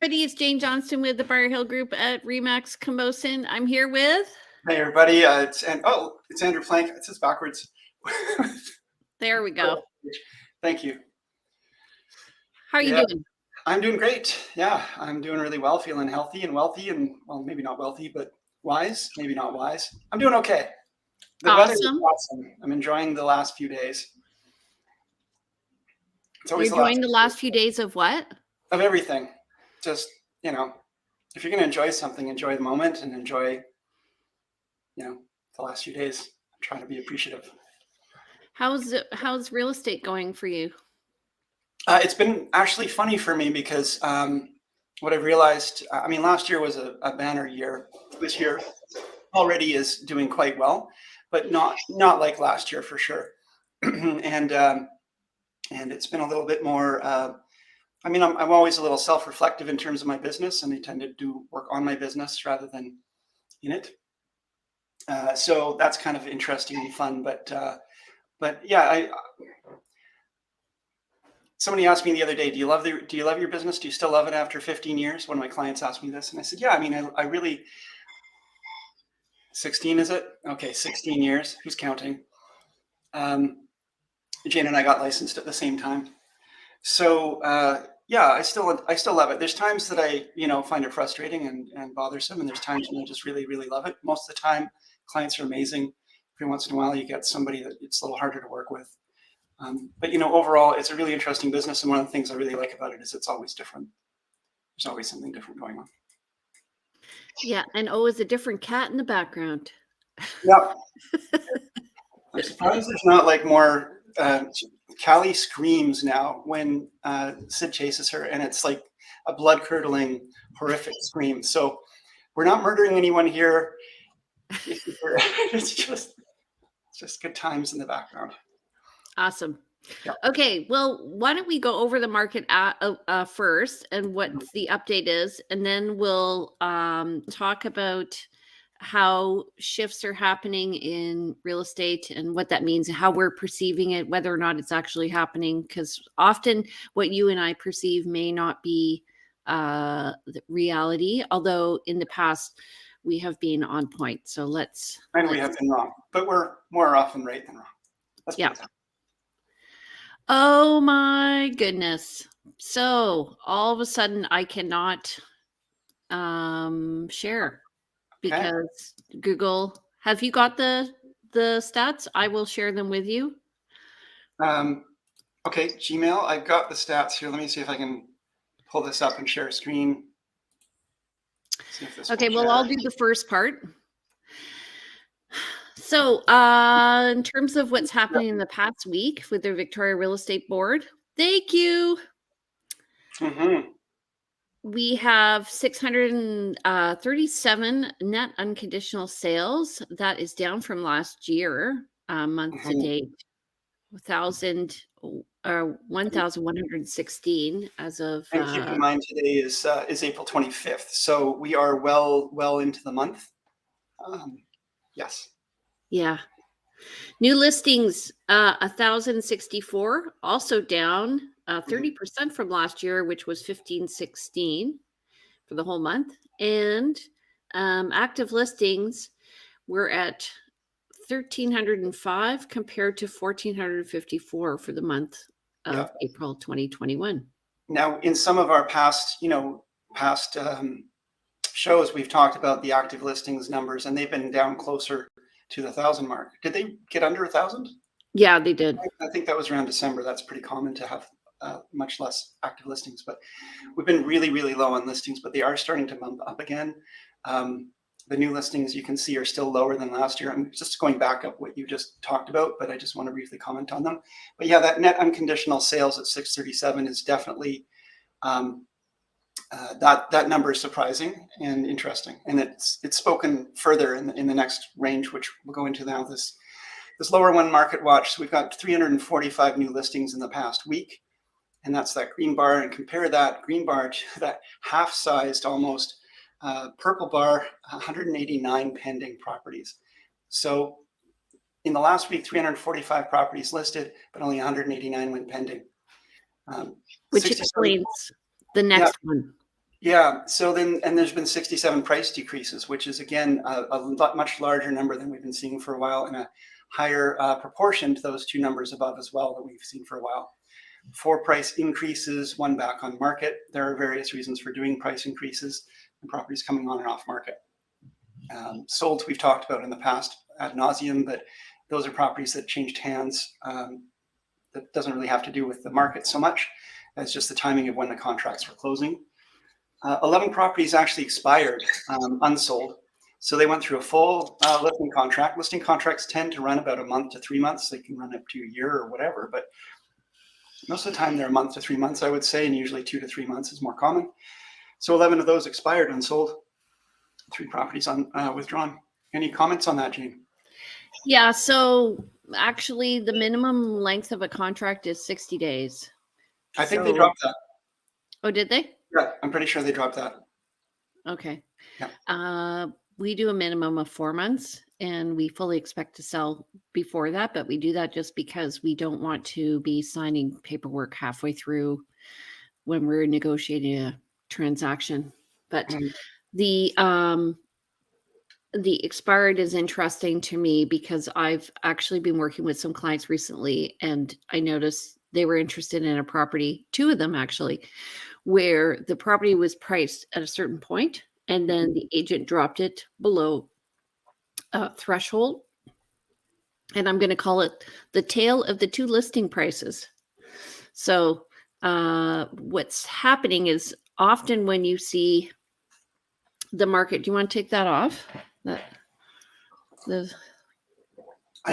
Everybody, it's Jane Johnston with the Briar Hill Group at Remax Camosun. I'm here with. Hey everybody, it's Andrew Plank. It says backwards. There we go. Thank you. How are you doing? I'm doing great. Yeah, I'm doing really well, feeling healthy and wealthy, and well, maybe not wealthy, but wise. Maybe not wise. I'm doing okay. The weather is awesome. I'm enjoying the last few days. It's always enjoying the last few days of what? Of everything. Just, if you're going to enjoy something, enjoy the moment and enjoy, the last few days. I'm trying to be appreciative. How's real estate going for you? It's been actually funny for me because what I've realized, last year was a banner year. This year already is doing quite well, but not like last year for sure. and it's been a little bit more. I'm always a little self-reflective in terms of my business, and I tend to do work on my business rather than in it. So that's kind of interesting and fun. But yeah, somebody asked me the other day, do you love your business? Do you still love it after 15 years? One of my clients asked me this, and I said, yeah, I really, 16 is it? Okay, 16 years. Who's counting? Jane and I got licensed at the same time. So yeah, I still love it. There's times that I, find it frustrating and bothersome, and there's times when I just really, really love it. Most of the time, clients are amazing. Every once in a while, you get somebody that it's a little harder to work with. But overall, it's a really interesting business, and one of the things I really like about it is it's always different. There's always something different going on. Yeah, and always a different cat in the background. Yeah. I'm surprised there's not like more. Callie screams now when Sid chases her, and it's like a blood-curdling, horrific scream. So we're not murdering anyone here. It's just good times in the background. Awesome. Yeah. Okay, well, why don't we go over the market first and what the update is, and then we'll talk about how shifts are happening in real estate and what that means, how we're perceiving it, whether or not it's actually happening, because often what you and I perceive may not be the reality, although in the past we have been on point. So we have been wrong, but we're more often right than wrong. Yeah. Oh my goodness. So all of a sudden I cannot share because Google, have you got the stats? I will share them with you. Okay, Gmail, I've got the stats here. Let me see if I can pull this up and share a screen. Okay, well, I'll do the first part. So in terms of what's happening in the past week with the Victoria Real Estate Board, thank you. Mm-hmm. We have 637 net unconditional sales. That is down from last year, month to date. 1,116 as of. And keep in mind, today is April 25th, so we are well into the month. Yes. Yeah. New listings, 1,064, also down 30% from last year, which was 1,516 for the whole month. And active listings, we're at 1,305 compared to 1,454 for the month of April 2021. Now, in some of our past shows, we've talked about the active listings numbers, and they've been down closer to the 1,000 mark. Did they get under 1,000? Yeah, they did. I think that was around December. That's pretty common to have much less active listings, but we've been really, really low on listings, but they are starting to bump up again. The new listings you can see are still lower than last year. I'm just going back up what you just talked about, but I just want to briefly comment on them. But yeah, that net unconditional sales at 637 is definitely, that number is surprising and interesting. And it's spoken further in the next range, which we'll go into now, this lower one, Market Watch. So we've got 345 new listings in the past week. And that's that green bar, and compare that green bar to that half-sized almost purple bar, 189 pending properties. So in the last week, 345 properties listed, but only 189 went pending. Which explains the next one. Yeah. So then, and there's been 67 price decreases, which is again much larger number than we've been seeing for a while, and a higher proportion to those two numbers above as well that we've seen for a while. 4 price increases, 1 back on market. There are various reasons for doing price increases and properties coming on and off market. Sold, we've talked about in the past ad nauseum, but those are properties that changed hands. That doesn't really have to do with the market so much. It's just the timing of when the contracts were closing. 11 properties actually expired unsold. So they went through a full listing contract. Listing contracts tend to run about a month to 3 months. They can run up to a year or whatever, but most of the time they're a month to 3 months, I would say, and usually 2 to 3 months is more common. So 11 of those expired unsold. 3 properties withdrawn. Any comments on that, Jane? Yeah, so actually the minimum length of a contract is 60 days. I think they dropped that. Oh, did they? Yeah, I'm pretty sure they dropped that. Okay. Yeah. We do a minimum of 4 months, and we fully expect to sell before that, but we do that just because we don't want to be signing paperwork halfway through when we're negotiating a transaction. But the expired is interesting to me because I've actually been working with some clients recently, and I noticed they were interested in a property, 2 of them actually, where the property was priced at a certain point, and then the agent dropped it below threshold. And I'm going to call it the tale of the 2 listing prices. So what's happening is often when you see the market, do you want to take that off? I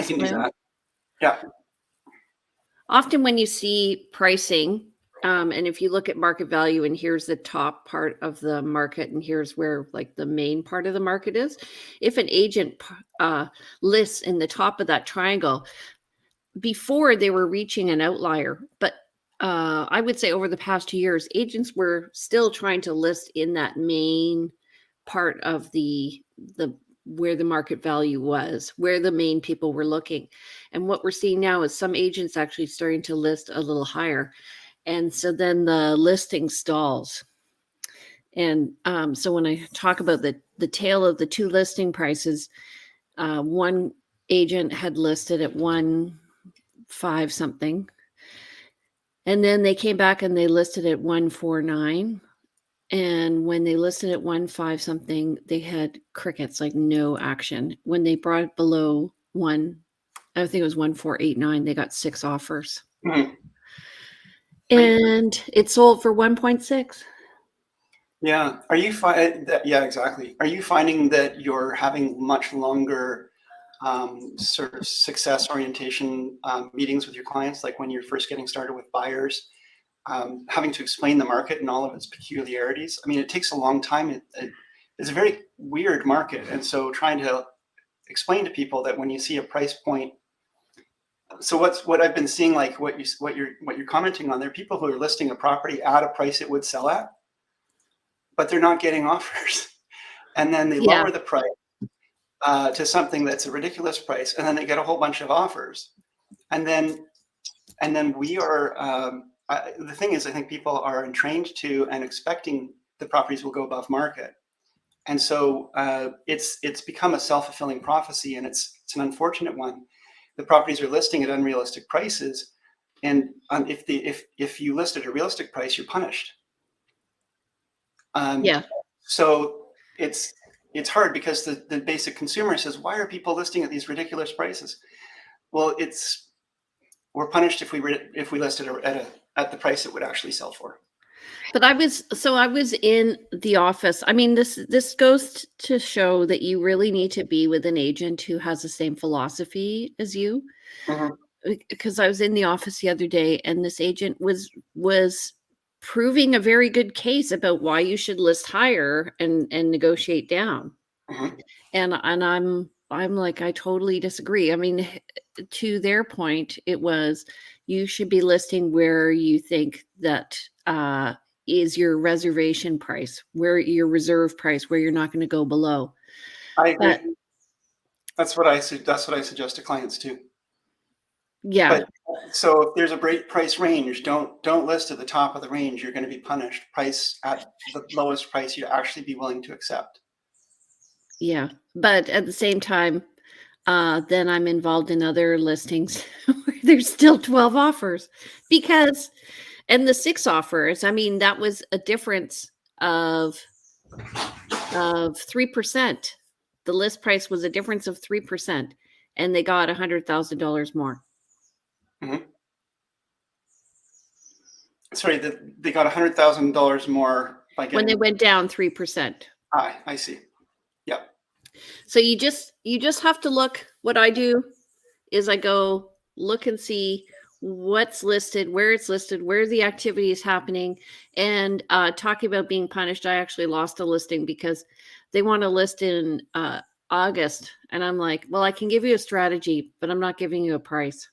can do that. Yeah. Often when you see pricing, and if you look at market value, and here's the top part of the market, and here's where like the main part of the market is. If an agent lists in the top of that triangle, before they were reaching an outlier, but I would say over the past 2 years, agents were still trying to list in that main part of the where the market value was, where the main people were looking. And what we're seeing now is some agents actually starting to list a little higher. And so then the listing stalls. And so when I talk about the tale of the 2 listing prices, one agent had listed at 1.5 something. And then they came back and they listed at 1.49. And when they listed at 1.5 something, they had crickets, like no action. When they brought it below 1, I think it was 1.489, they got 6 offers. Mm-hmm. And it sold for 1.6. Yeah. Yeah, exactly. Are you finding that you're having much longer sort of success orientation meetings with your clients, like when you're first getting started with buyers, having to explain the market and all of its peculiarities? I mean, it takes a long time. It's a very weird market, and so trying to explain to people that when you see a price point. So what I've been seeing, like what you're commenting on, there are people who are listing a property at a price it would sell at, but they're not getting offers, and then they lower the price to something that's a ridiculous price, and then they get a whole bunch of offers, and then we are. The thing is, I think people are entrained to and expecting the properties will go above market, and so it's become a self-fulfilling prophecy, and it's an unfortunate one. The properties are listing at unrealistic prices, and if you list at a realistic price, you're punished. So it's hard because the basic consumer says, why are people listing at these ridiculous prices? Well, we're punished if we list it at the price it would actually sell for. But I was in the office. I mean, this goes to show that you really need to be with an agent who has the same philosophy as you. Because I was in the office the other day, and this agent was proving a very good case about why you should list higher and negotiate down. And I'm like, I totally disagree. I mean, to their point, it was, you should be listing where you think that is your reservation price, where your reserve price, where you're not going to go below. I agree. That's what I suggest to clients too. Yeah. But so if there's a price range, don't list at the top of the range. You're going to be punished. Price at the lowest price you'd actually be willing to accept. Yeah. But at the same time, then I'm involved in other listings where there's still 12 offers because, and the 6 offers, I mean, that was a difference of 3%. The list price was a difference of 3%, and they got $100,000 more. Mhm. Sorry, they got $100,000 more by When they getting. went down 3%. I see. Yeah. So you just have to look. What I do is I go look and see what's listed, where it's listed, where the activity is happening. And talking about being punished, I actually lost a listing because they want to list in August. And I'm like, well, I can give you a strategy, but I'm not giving you a price.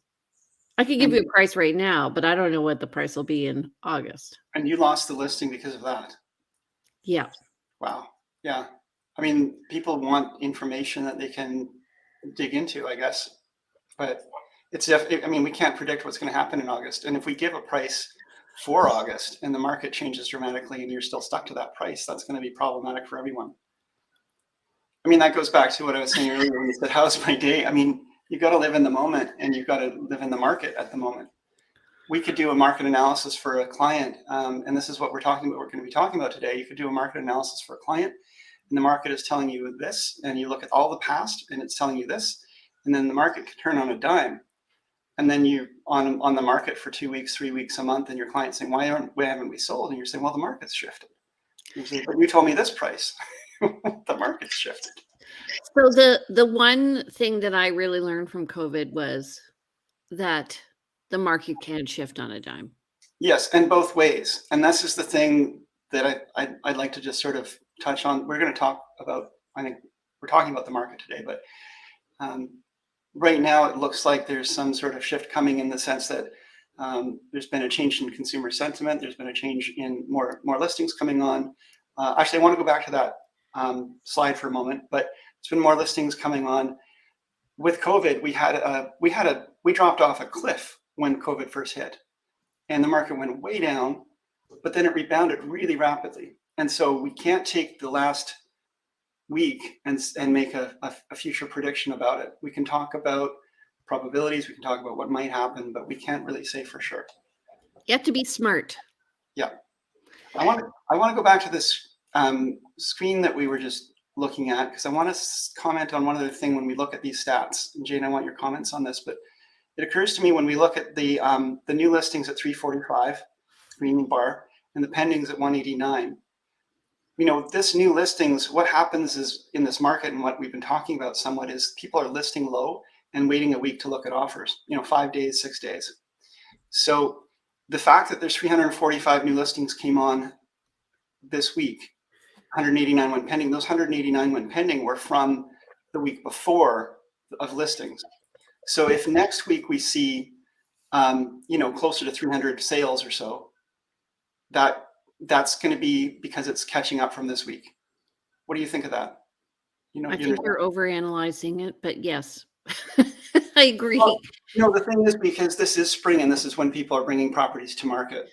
I can give you a price right now, but I don't know what the price will be in August. And you lost the listing because of that. Yeah. Wow. Yeah. I mean, people want information that they can dig into, I guess. But I mean, we can't predict what's going to happen in August. And if we give a price for August and the market changes dramatically and you're still stuck to that price, that's going to be problematic for everyone. I mean, that goes back to what I was saying earlier when you said, how's my day? I mean, you got to live in the moment and you've got to live in the market at the moment. We could do a market analysis for a client. And this is what we're going to be talking about today. You could do a market analysis for a client and the market is telling you this, and you look at all the past and it's telling you this, and then the market could turn on a dime. And then you on the market for 2 weeks, 3 weeks, a month, and your client's saying, why haven't we sold? And you're saying, well, the market's shifted. And you say, but you told me this price. The market's shifted. So the one thing that I really learned from COVID was that the market can shift on a dime. Yes, and both ways. And this is the thing that I'd like to just sort of touch on. We're going to talk about, I think we're talking about the market today, but right now it looks like there's some sort of shift coming in the sense that there's been a change in consumer sentiment. There's been a change in more listings coming on. Actually, I want to go back to that slide for a moment, but it's been more listings coming on. With COVID, we dropped off a cliff when COVID first hit, and the market went way down, but then it rebounded really rapidly. And so we can't take the last week and make a future prediction about it. We can talk about probabilities, we can talk about what might happen, but we can't really say for sure. You have to be smart. Yeah. I want to go back to this screen that we were just looking at, because I want to comment on one other thing when we look at these stats. And Jane, I want your comments on this, but it occurs to me when we look at the new listings at 345, green bar, and the pendings at 189. You know, this new listings, what happens is in this market, and what we've been talking about somewhat, is people are listing low and waiting a week to look at offers, 5 days, 6 days. So the fact that there's 345 new listings came on this week, 189 when pending, those 189 when pending were from the week before of listings. So if next week we see, closer to 300 sales or so, that's going to be because it's catching up from this week. What do you think of that? I think you're overanalyzing it, but yes, I agree. Well, the thing is, because this is spring and this is when people are bringing properties to market.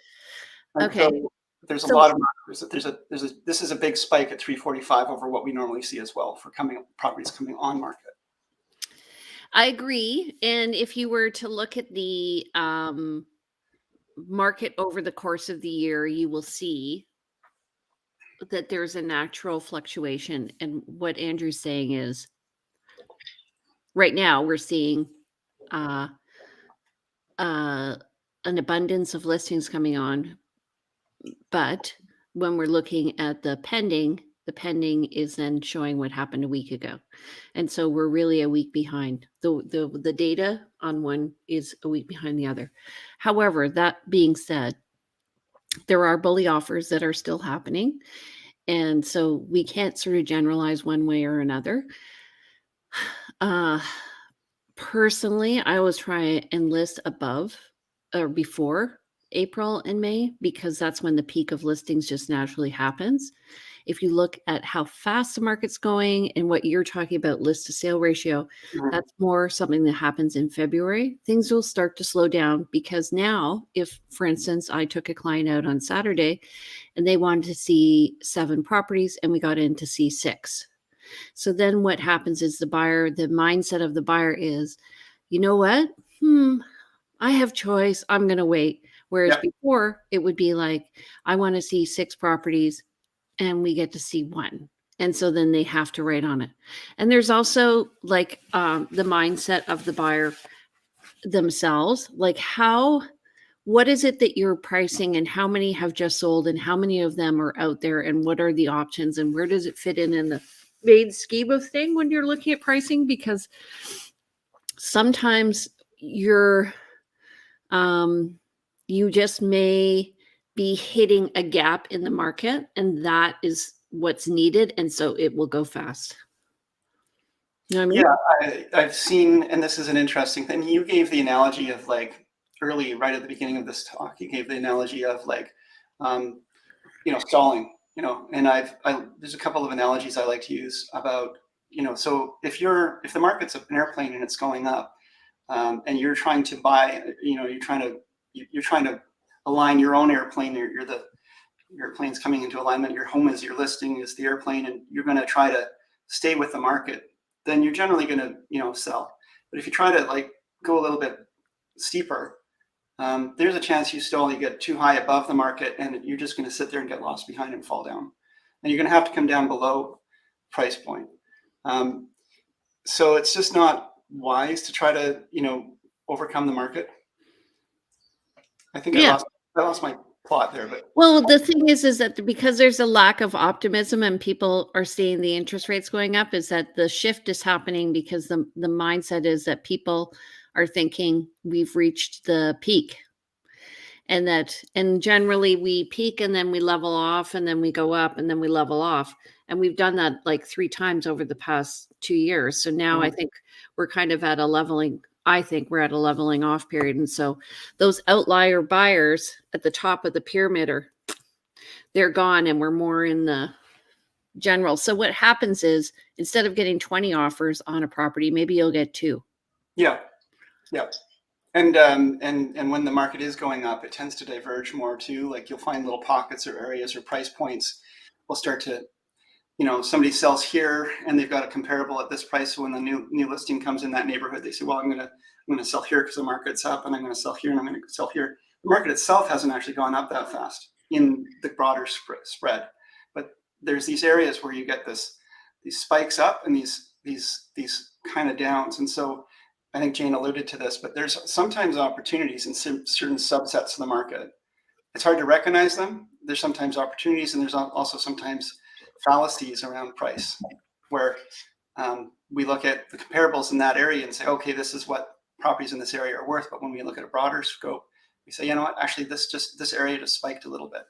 And okay. so there's a lot of marketers. This is a big spike at 345 over what we normally see as well for properties coming on market. I agree. And if you were to look at the market over the course of the year, you will see that there's a natural fluctuation. And what Andrew's saying is right now we're seeing an abundance of listings coming on. But when we're looking at the pending is then showing what happened a week ago. And so we're really a week behind. The data on one is a week behind the other. However, that being said, there are bully offers that are still happening. And so we can't sort of generalize one way or another. Personally, I always try and list above or before April and May, because that's when the peak of listings just naturally happens. If you look at how fast the market's going and what you're talking about, list to sale ratio, that's more something that happens in February. Things will start to slow down because now, if, for instance, I took a client out on Saturday and they wanted to see 7 properties and we got in to see 6. So then what happens is the mindset of the buyer is, you know what? I have choice. I'm going to wait. Whereas before it would be like, I want to see 6 properties and we get to see 1. And so then they have to write on it. And there's also like the mindset of the buyer themselves, like what is it that you're pricing and how many have just sold and how many of them are out there and what are the options and where does it fit in the main scheme of thing when you're looking at pricing? Because sometimes you just may be hitting a gap in the market and that is what's needed. And so it will go fast. You know what I mean? Yeah, I've seen, and this is an interesting thing. You gave the analogy of like right at the beginning of this talk, you gave the analogy of like, stalling, and there's a couple of analogies I like to use about, so if the market's an airplane and it's going up, and you're trying to buy, you're trying to align your own airplane, your airplane's coming into alignment, your home is your listing is the airplane, and you're going to try to stay with the market, then you're generally going to, sell. But if you try to like go a little bit steeper, there's a chance you get too high above the market and you're just going to sit there and get lost behind and fall down. And you're going to have to come down below price point. So it's just not wise to try to, overcome the market. I think I lost my plot there, but well, the thing is that because there's a lack of optimism and people are seeing the interest rates going up, is that the shift is happening because the mindset is that people are thinking we've reached the peak. And generally we peak and then we level off and then we go up and then we level off. And we've done that like 3 times over the past 2 years. So now I think we're kind of at a leveling off period. And so those outlier buyers at the top of the pyramid they're gone and we're more in the general. So what happens is instead of getting 20 offers on a property, maybe you'll get 2. Yeah. And when the market is going up, it tends to diverge more too. Like you'll find little pockets or areas or price points will start to, somebody sells here and they've got a comparable at this price. So when the new listing comes in that neighborhood, they say, well, I'm going to sell here because the market's up, and I'm going to sell here and I'm going to sell here. The market itself hasn't actually gone up that fast in the broader spread, but there's these areas where you get these spikes up and these kind of downs. And so I think Jane alluded to this, but there's sometimes opportunities in certain subsets of the market. It's hard to recognize them. There's sometimes opportunities, and there's also sometimes fallacies around price, where we look at the comparables in that area and say, okay, this is what properties in this area are worth. But when we look at a broader scope, we say, you know what, actually this area just spiked a little bit.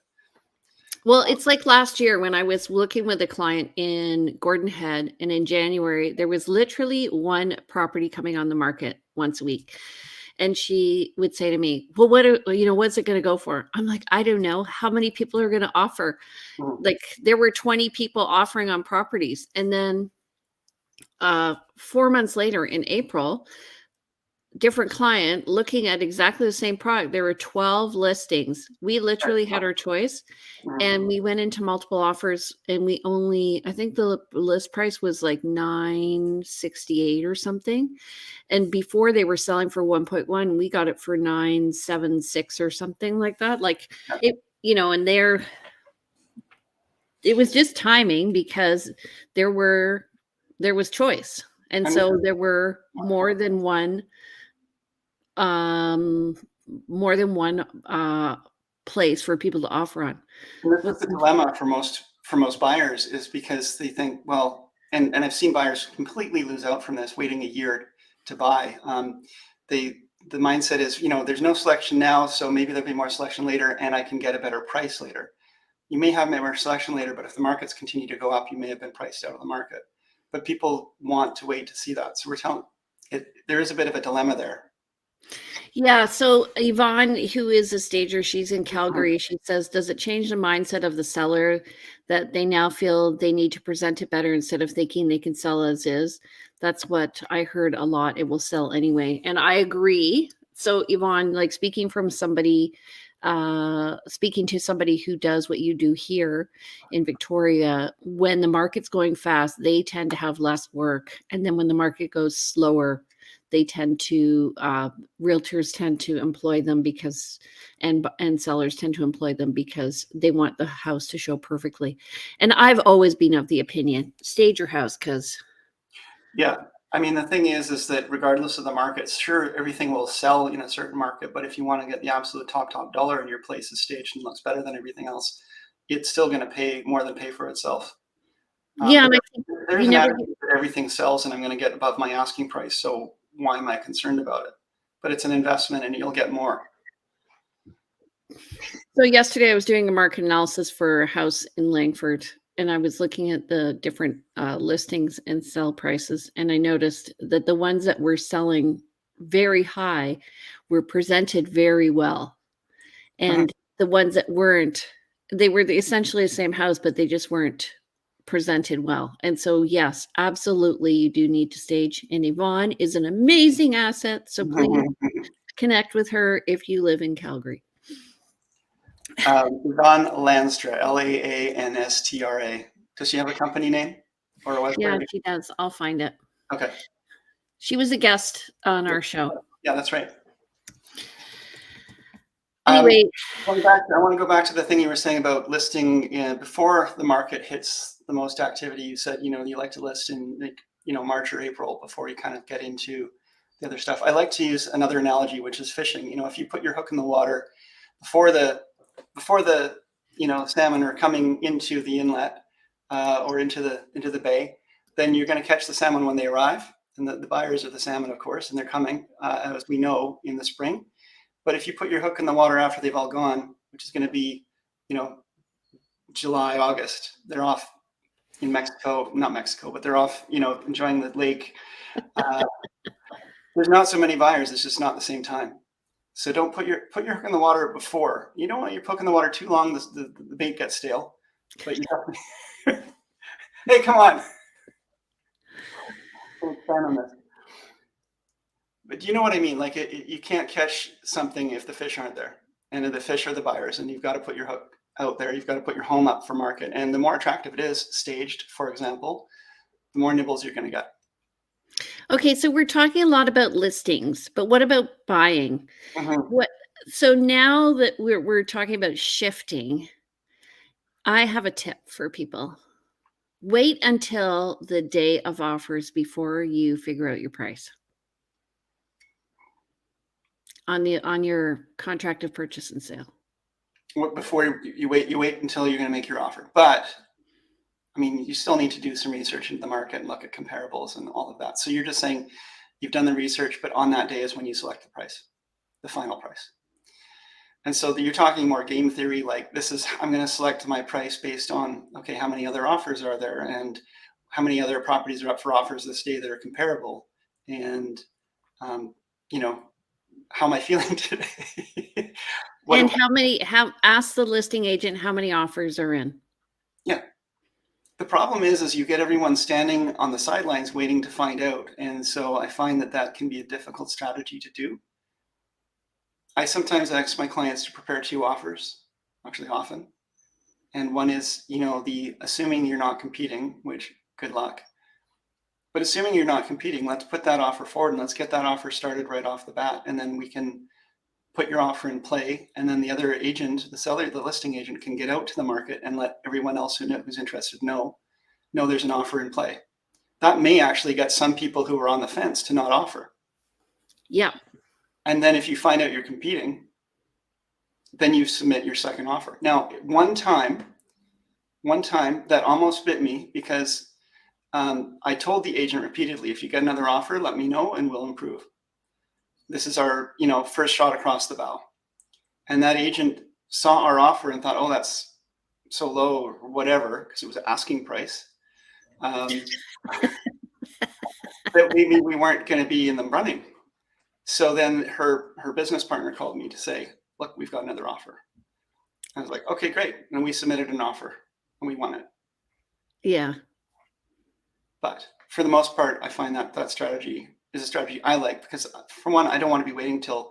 Well, it's like last year when I was working with a client in Gordon Head, and in January, there was literally 1 property coming on the market once a week. And she would say to me, well, what's it going to go for? I'm like, I don't know. How many people are going to offer? Like there were 20 people offering on properties. And then 4 months later in April, different client looking at exactly the same product. There were 12 listings. We literally had our choice and we went into multiple offers, and I think the list price was like $968 or something. And before they were selling for 1.1, we got it for 976 or something like that. Like it, and it was just timing because there was choice. And so there were more than one place for people to offer on. And this is the dilemma for most buyers, is because they think, well, and I've seen buyers completely lose out from this, waiting a year to buy. The mindset is, there's no selection now, so maybe there'll be more selection later and I can get a better price later. You may have more selection later, but if the markets continue to go up, you may have been priced out of the market. But people want to wait to see that. So there is a bit of a dilemma there. Yeah, so Yvonne, who is a stager, she's in Calgary. She says, does it change the mindset of the seller that they now feel they need to present it better instead of thinking they can sell as is? That's what I heard a lot. It will sell anyway. And I agree. So Yvonne, like speaking to somebody who does what you do here in Victoria, when the market's going fast, they tend to have less work. And then when the market goes slower, they tend to realtors tend to employ them because and sellers tend to employ them because they want the house to show perfectly. And I've always been of the opinion, stage your house, because Yeah. I mean, the thing is that regardless of the market, sure, everything will sell in a certain market, but if you want to get the absolute top dollar and your place is staged and looks better than everything else, it's still going to pay more than pay for itself. yeah, But and I think there's you an never attitude that everything sells and I'm going to get above my asking price. So why am I concerned about it? But it's an investment and you'll get more. So yesterday I was doing a market analysis for a house in Langford, and I was looking at the different listings and sell prices, and I noticed that the ones that were selling very high were presented very well. Mhm. And the ones that weren't, they were essentially the same house, but they just weren't presented well. And so, yes, absolutely, you do need to stage. And Yvonne is an amazing asset. So please connect with her if you live in Calgary. Yvonne Lanstra, Lanstra. Does she have a company name or a Yeah, website? she does. I'll find it. Okay. She was a guest on our show. Yeah, that's right. Anyway, I want to go back to the thing you were saying about listing before the market hits the most activity. You said, you like to list in March or April before you kind of get into the other stuff. I like to use another analogy, which is fishing. If you put your hook in the water before the salmon are coming into the inlet or into the bay, then you're going to catch the salmon when they arrive. And the buyers are the salmon, of course, and they're coming, as we know, in the spring. But if you put your hook in the water after they've all gone, which is going to be, July, August, they're off in Mexico, not Mexico, but they're off, enjoying the lake. There's not so many buyers. It's just not the same time. So don't put your hook in the water before. You don't want your hook in the water too long. The bait gets stale. But hey, come on. Don't expand on this. But you know what I mean? Like you can't catch something if the fish aren't there, and the fish are the buyers, and you've got to put your hook out there. You've got to put your home up for market, and the more attractive it is, staged, for example, the more nibbles you're going to get. okay, so we're talking a lot about listings, but what about buying? So now that we're talking about shifting, I have a tip for people. Wait until the day of offers before you figure out your price on your contract of purchase and sale. Before you wait until you're going to make your offer. But I mean, you still need to do some research into the market and look at comparables and all of that. So you're just saying you've done the research, but on that day is when you select the price, the final price. And so you're talking more game theory, like I'm going to select my price based on, okay, how many other offers are there and how many other properties are up for offers this day that are comparable, and how am I feeling today? And ask the listing agent how many offers are in. Yeah. The problem is you get everyone standing on the sidelines waiting to find out. And so I find that can be a difficult strategy to do. I sometimes ask my clients to prepare 2 offers, actually often. And one is, the assuming you're not competing, which good luck. But assuming you're not competing, let's put that offer forward and let's get that offer started right off the bat. And then we can put your offer in play. And then the other agent, the listing agent, can get out to the market and let everyone else who's interested know there's an offer in play. That may actually get some people who are on the fence to not offer. Yeah. And then if you find out you're competing, then you submit your second offer. Now, one time that almost bit me because I told the agent repeatedly, if you get another offer, let me know and we'll improve. This is our, first shot across the bow. And that agent saw our offer and thought, oh, that's so low or whatever, because it was asking price. That we weren't going to be in the running. So then her business partner called me to say, look, we've got another offer. I was like, okay, great. And we submitted an offer and we won it. Yeah. But for the most part, I find that that strategy is a strategy I like, because for one, I don't want to be waiting till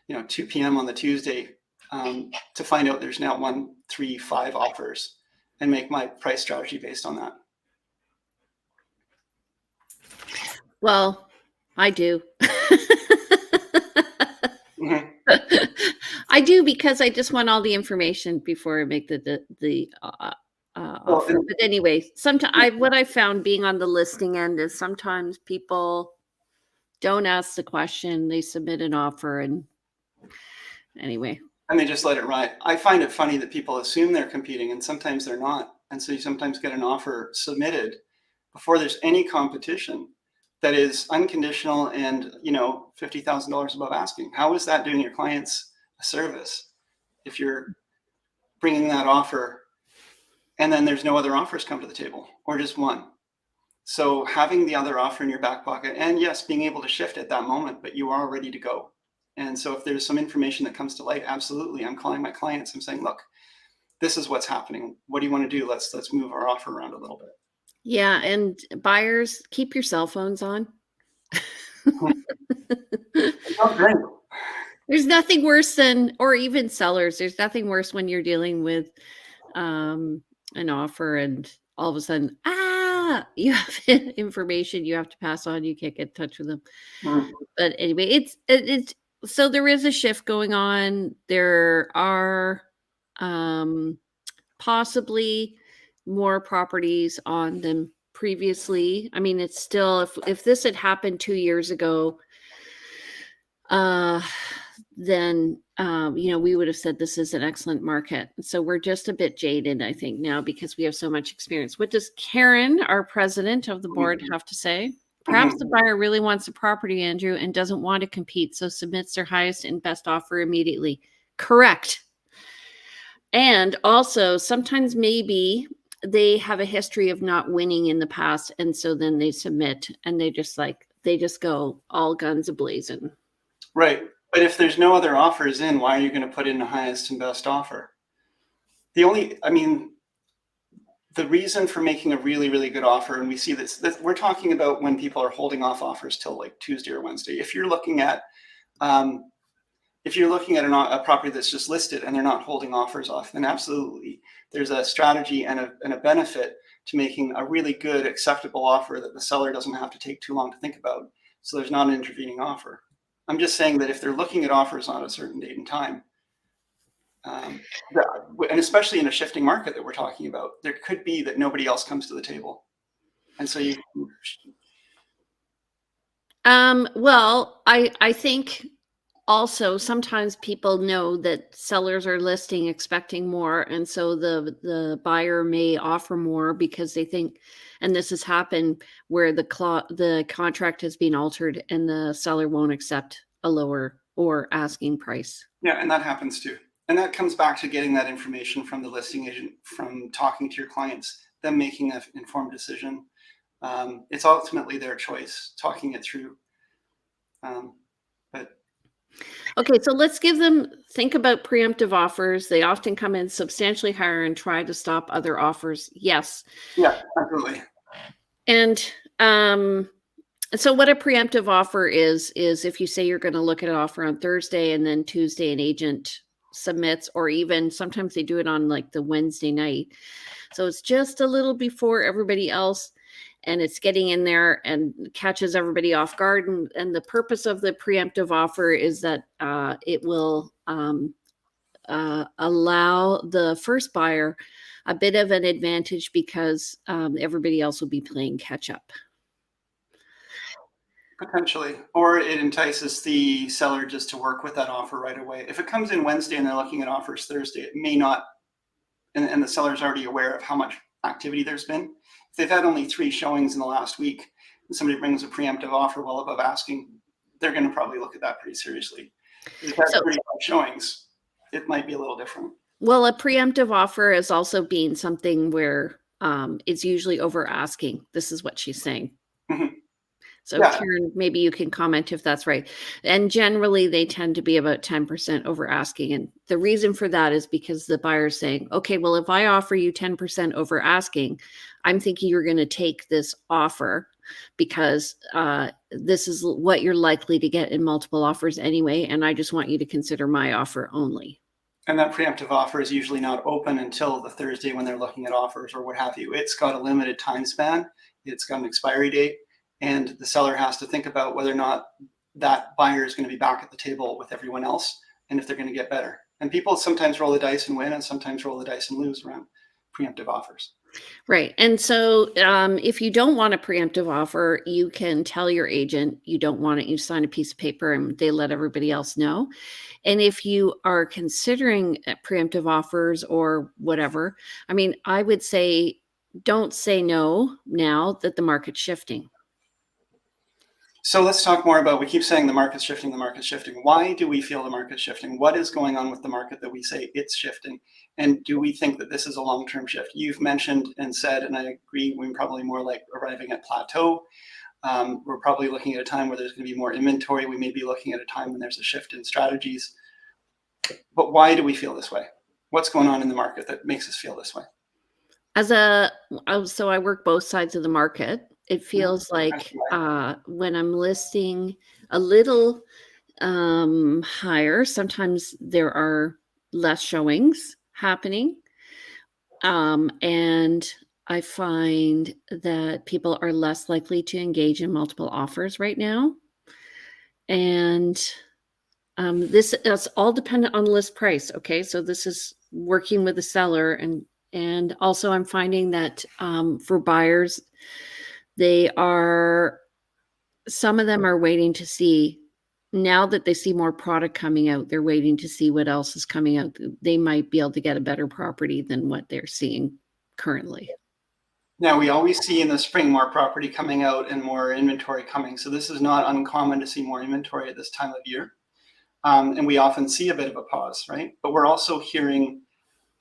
2 p.m. on the Tuesday to find out there's now 1, 3, 5 offers and make my price strategy based on that. Well, I do. Mhm. I do, because I just want all the information before I make the offer. and- But anyway, sometimes what I found being on the listing end is sometimes people don't ask the question, they submit an offer, and anyway. And they just let it ride. I find it funny that people assume they're competing and sometimes they're not. And so you sometimes get an offer submitted before there's any competition that is unconditional and $50,000 above asking. How is that doing your clients a service if you're bringing that offer and then there's no other offers come to the table, or just one? So having the other offer in your back pocket, and yes, being able to shift at that moment, but you are ready to go. And so if there's some information that comes to light, absolutely, I'm calling my clients. I'm saying, look, this is what's happening. What do you want to do? Let's move our offer around a little bit. Yeah, and buyers, keep your cell phones on. Oh, great. There's nothing worse than, or even sellers, there's nothing worse when you're dealing with an offer and all of a sudden, you have information you have to pass on. You can't get in touch with them. Mhm. But anyway, it's so there is a shift going on. There are possibly more properties on than previously. I mean, it's still, if this had happened 2 years ago, then we would have said this is an excellent market. So we're just a bit jaded, I think, now, because we have so much experience. What does Karen, our president of the board, have to say? Perhaps the buyer really wants a property, Andrew, and doesn't want to compete, so submits their highest and best offer immediately. Correct. And also, sometimes maybe they have a history of not winning in the past, and so then they submit and they just go all guns a-blazing. Right. But if there's no other offers in, why are you going to put in the highest and best offer? The reason for making a really, really good offer, and we see this we're talking about when people are holding off offers till like Tuesday or Wednesday. If you're looking at a property that's just listed and they're not holding offers off, then absolutely there's a strategy and a benefit to making a really good, acceptable offer that the seller doesn't have to take too long to think about. So there's not an intervening offer. I'm just saying that if they're looking at offers on a certain date and time, and especially in a shifting market that we're talking about, there could be that nobody else comes to the table. And so well, I think also sometimes people know that sellers are listing expecting more, and so the buyer may offer more because they think, and this has happened where the contract has been altered and the seller won't accept a lower or asking price. Yeah, and that happens too. And that comes back to getting that information from the listing agent, from talking to your clients, them making an informed decision. It's ultimately their choice, talking it through. But Okay, so let's think about preemptive offers. They often come in substantially higher and try to stop other offers. Yes. yeah, absolutely. And so what a preemptive offer is if you say you're going to look at an offer on Thursday and then Tuesday an agent submits, or even sometimes they do it on like the Wednesday night. So it's just a little before everybody else, and it's getting in there and catches everybody off guard. And the purpose of the preemptive offer is that it will allow the first buyer a bit of an advantage, because everybody else will be playing catch up. Potentially. Or it entices the seller just to work with that offer right away. If it comes in Wednesday and they're looking at offers Thursday, it may not, and the seller's already aware of how much activity there's been. If they've had only 3 showings in the last week and somebody brings a preemptive offer well above asking, they're going to probably look at that pretty seriously. If you've had 35 showings, it might be a little different. Well, a preemptive offer is also being something where it's usually over asking. This is what she's saying. Mm-hmm. So Yeah. Karen, maybe you can comment if that's right. And generally they tend to be about 10% over asking. And the reason for that is because the buyer's saying, okay, well, if I offer you 10% over asking, I'm thinking you're going to take this offer because this is what you're likely to get in multiple offers anyway. And I just want you to consider my offer only. And that preemptive offer is usually not open until the Thursday when they're looking at offers or what have you. It's got a limited time span. It's got an expiry date, and the seller has to think about whether or not that buyer is going to be back at the table with everyone else and if they're going to get better. And people sometimes roll the dice and win, and sometimes roll the dice and lose around preemptive offers. Right. And so if you don't want a preemptive offer, you can tell your agent you don't want it. You sign a piece of paper and they let everybody else know. And if you are considering preemptive offers or whatever, I mean, I would say don't say no now that the market's shifting. So let's talk more about, we keep saying the market's shifting, the market's shifting. Why do we feel the market's shifting? What is going on with the market that we say it's shifting? And do we think that this is a long-term shift? You've mentioned and said, and I agree, we're probably more like arriving at plateau. We're probably looking at a time where there's going to be more inventory. We may be looking at a time when there's a shift in strategies. But why do we feel this way? What's going on in the market that makes us feel this way? So I work both sides of the market. It feels like when I'm listing a little higher, sometimes there are less showings happening. And I find that people are less likely to engage in multiple offers right now. And this is all dependent on list price. Okay. So this is working with the seller, and also I'm finding that for buyers, some of them are waiting to see, now that they see more product coming out, they're waiting to see what else is coming out. They might be able to get a better property than what they're seeing currently. Now, we always see in the spring more property coming out and more inventory coming. So this is not uncommon to see more inventory at this time of year. And we often see a bit of a pause, right? But we're also hearing,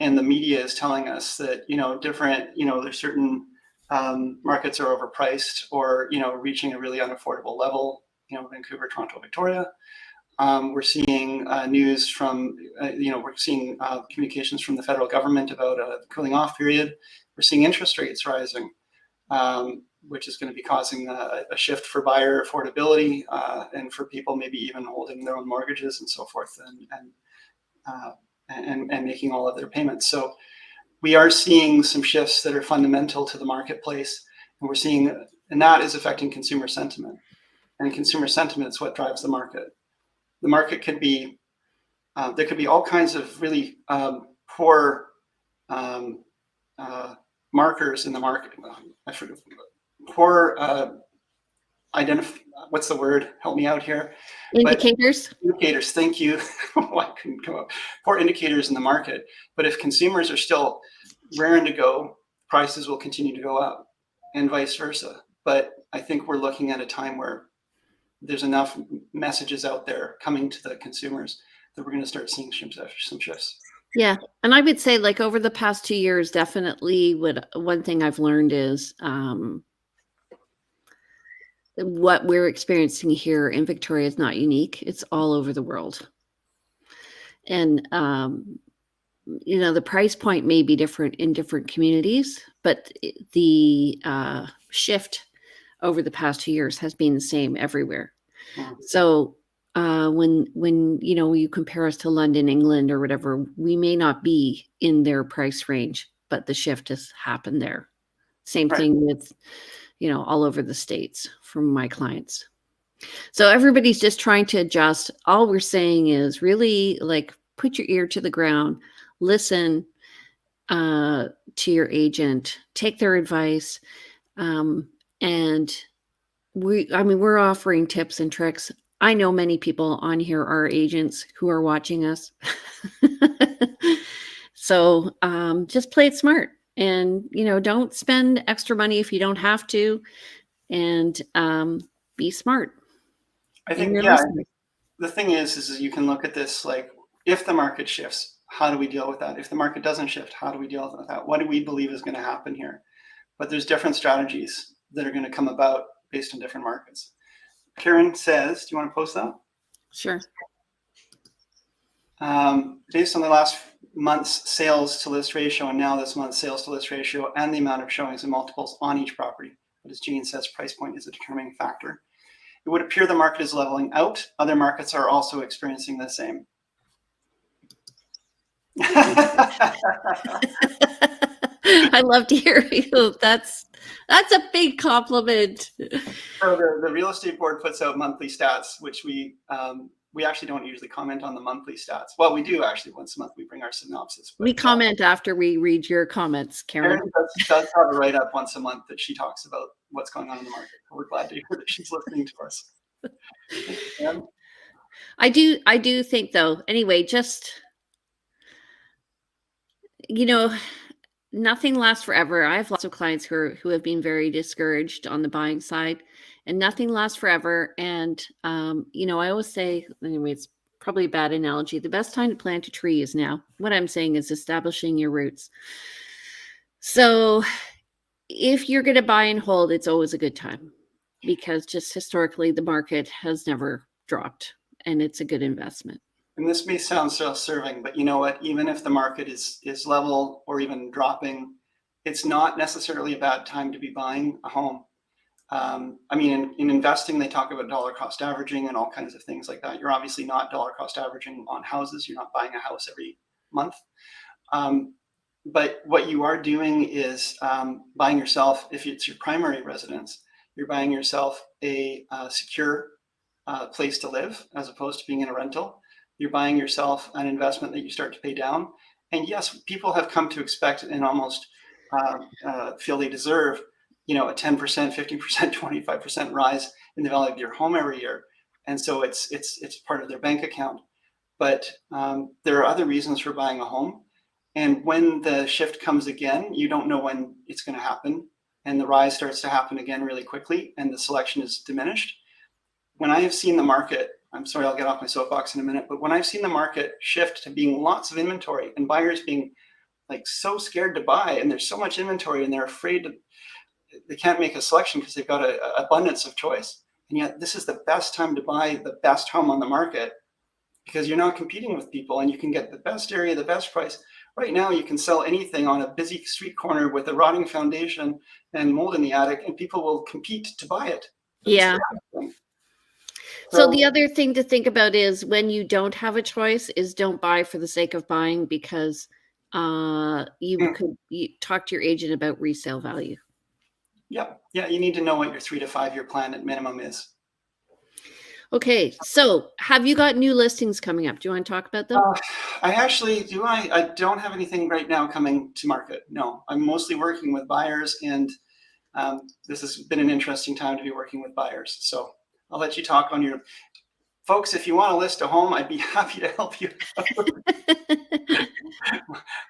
and the media is telling us that, there's certain markets are overpriced or, reaching a really unaffordable level, Vancouver, Toronto, Victoria. We're seeing news from, we're seeing communications from the federal government about a cooling off period. We're seeing interest rates rising, which is going to be causing a shift for buyer affordability and for people maybe even holding their own mortgages and so forth, and making all of their payments. So we are seeing some shifts that are fundamental to the marketplace, and we're seeing, and that is affecting consumer sentiment. And consumer sentiment is what drives the market. The market could be, there could be all kinds of really poor markers in the market. I forget, poor what's the word? Help me out here. Indicators. Indicators. Thank you. I couldn't come up. Poor indicators in the market. But if consumers are still raring to go, prices will continue to go up, and vice versa. But I think we're looking at a time where there's enough messages out there coming to the consumers that we're going to start seeing some shifts. Yeah. And I would say, like, over the past 2 years, definitely one thing I've learned is what we're experiencing here in Victoria is not unique. It's all over the world. And, the price point may be different in different communities, but the shift over the past 2 years has been the same everywhere. So when you compare us to London, England, or whatever, we may not be in their price range, but the shift has happened there. Same thing with, all over the States from my clients. So everybody's just trying to adjust. All we're saying is really, like, put your ear to the ground, listen to your agent, take their advice. And we're offering tips and tricks. I know many people on here are agents who are watching us. So just play it smart, and, don't spend extra money if you don't have to, and be smart. I think, the thing is you can look at this, like, if the market shifts, how do we deal with that? If the market doesn't shift, how do we deal with that? What do we believe is going to happen here? But there's different strategies that are going to come about based on different markets. Karen says, do you want to post that? Sure. Based on the last month's sales to list ratio and now this month's sales to list ratio and the amount of showings and multiples on each property, but as Jean says, price point is a determining factor. It would appear the market is leveling out. Other markets are also experiencing the same. I love to hear you. That's a big compliment. So the real estate board puts out monthly stats, which we actually don't usually comment on the monthly stats. Well, we do actually once a month. We bring our synopsis. We comment after we read your comments, Karen. Karen does have a write-up once a month that she talks about what's going on in the market. We're glad to hear that she's listening to us. I do think though, anyway, just, nothing lasts forever. I have lots of clients who have been very discouraged on the buying side, and nothing lasts forever. And, I always say, anyway, it's probably a bad analogy. The best time to plant a tree is now. What I'm saying is establishing your roots. So if you're going to buy and hold, it's always a good time, because just historically the market has never dropped, and it's a good investment. And this may sound self-serving, but you know what? Even if the market is level or even dropping, it's not necessarily a bad time to be buying a home. In investing, they talk about dollar cost averaging and all kinds of things like that. You're obviously not dollar cost averaging on houses. You're not buying a house every month. But what you are doing is buying yourself, if it's your primary residence, you're buying yourself a secure place to live as opposed to being in a rental. You're buying yourself an investment that you start to pay down. And yes, people have come to expect and almost feel they deserve, a 10%, 50%, 25% rise in the value of your home every year. And so it's part of their bank account. But there are other reasons for buying a home. And when the shift comes again, you don't know when it's going to happen. And the rise starts to happen again really quickly, and the selection is diminished. When I have seen the market, I'm sorry, I'll get off my soapbox in a minute, but when I've seen the market shift to being lots of inventory and buyers being like so scared to buy, and there's so much inventory and they're afraid they can't make a selection because they've got an abundance of choice. And yet this is the best time to buy the best home on the market, because you're not competing with people and you can get the best area, the best price. Right now, you can sell anything on a busy street corner with a rotting foundation and mold in the attic, and people will compete to buy it. Yeah. So the other thing to think about is when you don't have a choice is don't buy for the sake of buying, because you talk to your agent about resale value. Yeah. You need to know what your 3 to 5 year plan at minimum is. Okay. So have you got new listings coming up? Do you want to talk about them? I actually do. I don't have anything right now coming to market. No, I'm mostly working with buyers, and this has been an interesting time to be working with buyers. So I'll let you talk on your folks. If you want to list a home, I'd be happy to help you.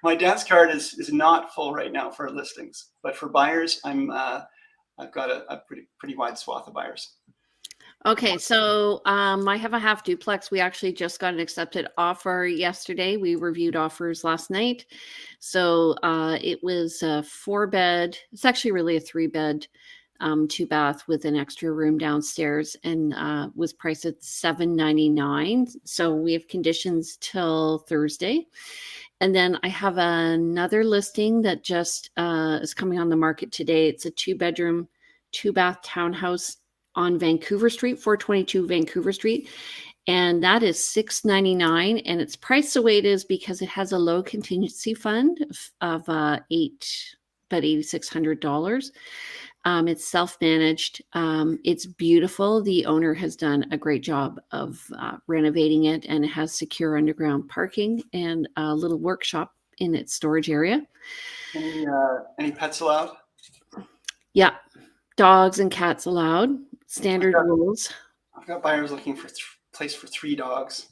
My dance card is not full right now for listings, but for buyers, I've got a pretty wide swath of buyers. Okay, so I have a half duplex. We actually just got an accepted offer yesterday. We reviewed offers last night. So it was a 4-bed. It's actually really a 3-bed, 2-bath with an extra room downstairs, and was priced at $799. So we have conditions till Thursday. And then I have another listing that just is coming on the market today. It's a 2-bedroom, 2-bath townhouse on Vancouver Street, 422 Vancouver Street. And that is $699. And it's priced the way it is because it has a low contingency fund of about $8,600. It's self-managed. It's beautiful. The owner has done a great job of renovating it, and it has secure underground parking and a little workshop in its storage area. Any pets allowed? Yeah. Dogs and cats allowed. Standard rules. I've got buyers looking for a place for 3 dogs.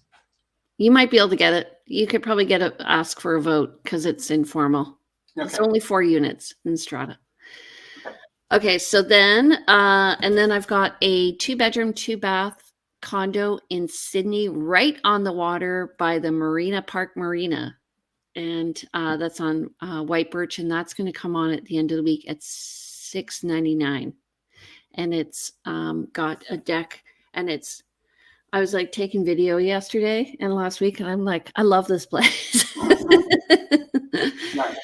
You might be able to get it. You could probably ask for a vote because it's informal. Okay. It's only 4 units in Strata. Okay, so then, and then I've got a 2-bedroom, 2-bath condo in Sydney, right on the water by the Marina Park Marina. And that's on White Birch, and that's going to come on at the end of the week at $699. And it's got a deck And I was like taking video yesterday and last week, and I'm like, I love this place. Nice.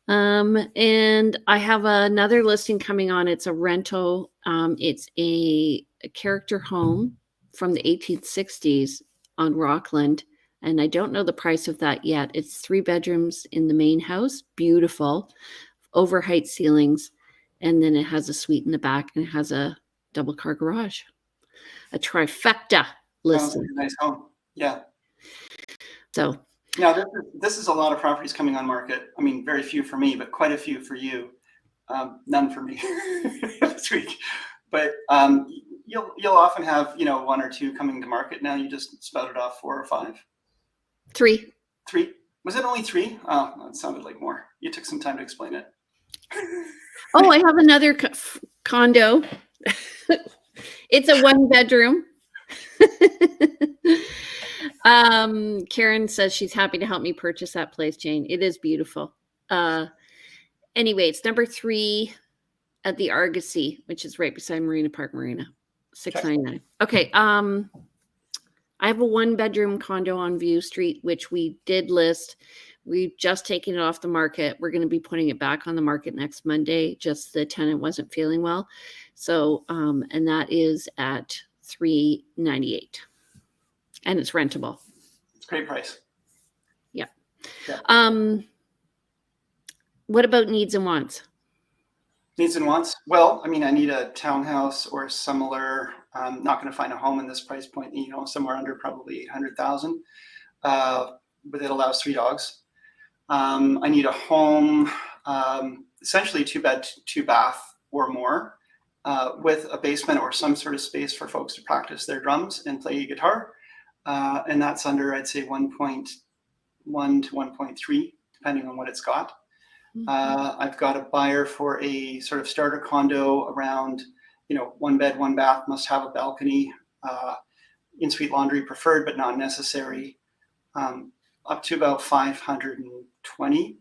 And I have another listing coming on. It's a rental. It's a character home from the 1860s on Rockland. And I don't know the price of that yet. It's 3 bedrooms in the main house. Beautiful. Over height ceilings. And then it has a suite in the back, and it has a double car garage. A trifecta listing. Sounds like a nice home. Yeah. So now this is a lot of properties coming on market. I mean, very few for me, but quite a few for you. None for me this week. But you'll often have 1 or 2 coming to market. Now you just spouted off 4 or 5. 3. 3. Was it only 3? Oh, that sounded like more. You took some time to explain it. Oh, I have another condo. It's a 1 bedroom. Karen says she's happy to help me purchase that place, Jane. It is beautiful. Anyway, it's number 3 at the Argosy, which is right beside Marina Park Marina. 699. Okay. I have a 1 bedroom condo on View Street, which we did list. We've just taken it off the market. We're going to be putting it back on the market next Monday. Just the tenant wasn't feeling well. So, and that is at $398, and it's rentable. It's a great price. Yeah. What about needs and wants? Needs and wants. Well, I mean, I need a townhouse or similar. I'm not going to find a home in this price point. Somewhere under probably 800,000. But it allows 3 dogs. I need a home, essentially 2 bed, 2 bath or more, with a basement or some sort of space for folks to practice their drums and play guitar. And that's under, I'd say, 1.1 to 1.3, depending on what it's got. I've got a buyer for a sort of starter condo around, 1 bed, 1 bath, must have a balcony, in-suite laundry preferred, but not necessary, up to about 520.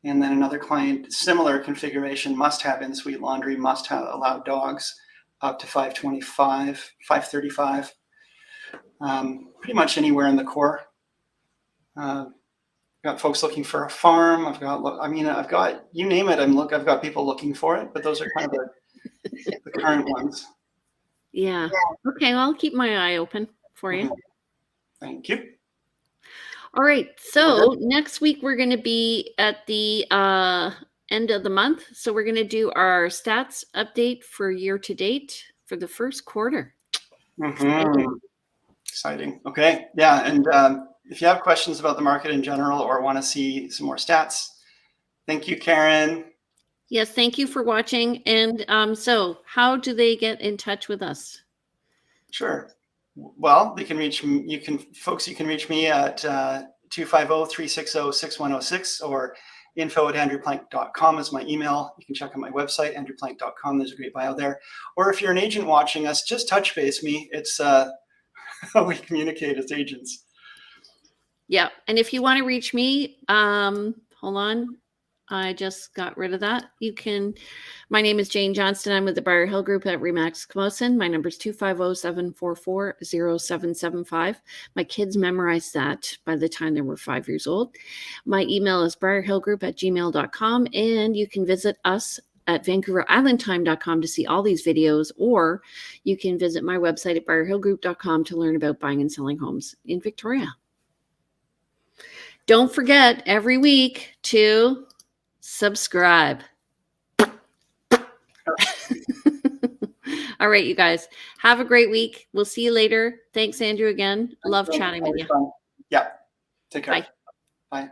And then another client, similar configuration, must have in-suite laundry, must have allowed dogs, up to 525, 535. Pretty much anywhere in the core. Got folks looking for a farm. I've got, you name it. I've got people looking for it, but those are kind of the current ones. Yeah. Okay. Well, I'll keep my eye open for you. Thank you. All right. So next week we're going to be at the end of the month. So we're going to do our stats update for year to date for the first quarter. Exciting. Okay. Yeah. And if you have questions about the market in general or want to see some more stats, thank you, Karen. Yes. Thank you for watching. And so how do they get in touch with us? Sure. Well, they can reach me. You can reach me at 250-360-6106 or info@andrewplank.com is my email. You can check out my website, andrewplank.com. There's a great bio there. Or if you're an agent watching us, just touch base me. It's how we communicate as agents. Yeah. And if you want to reach me, hold on. I just got rid of that. My name is Jane Johnston. I'm with the Briar Hill Group at Remax Camosun. My number is 250-744-0775. My kids memorized that by the time they were 5 years old. My email is briarhillgroup@gmail.com, and you can visit us at vancouverislandtime.com to see all these videos, or you can visit my website at briarhillgroup.com to learn about buying and selling homes in Victoria. Don't forget every week to subscribe. All right, you guys. Have a great week. We'll see you later. Thanks, Andrew, again. Love chatting with you. Yeah. Take care. Bye. Bye.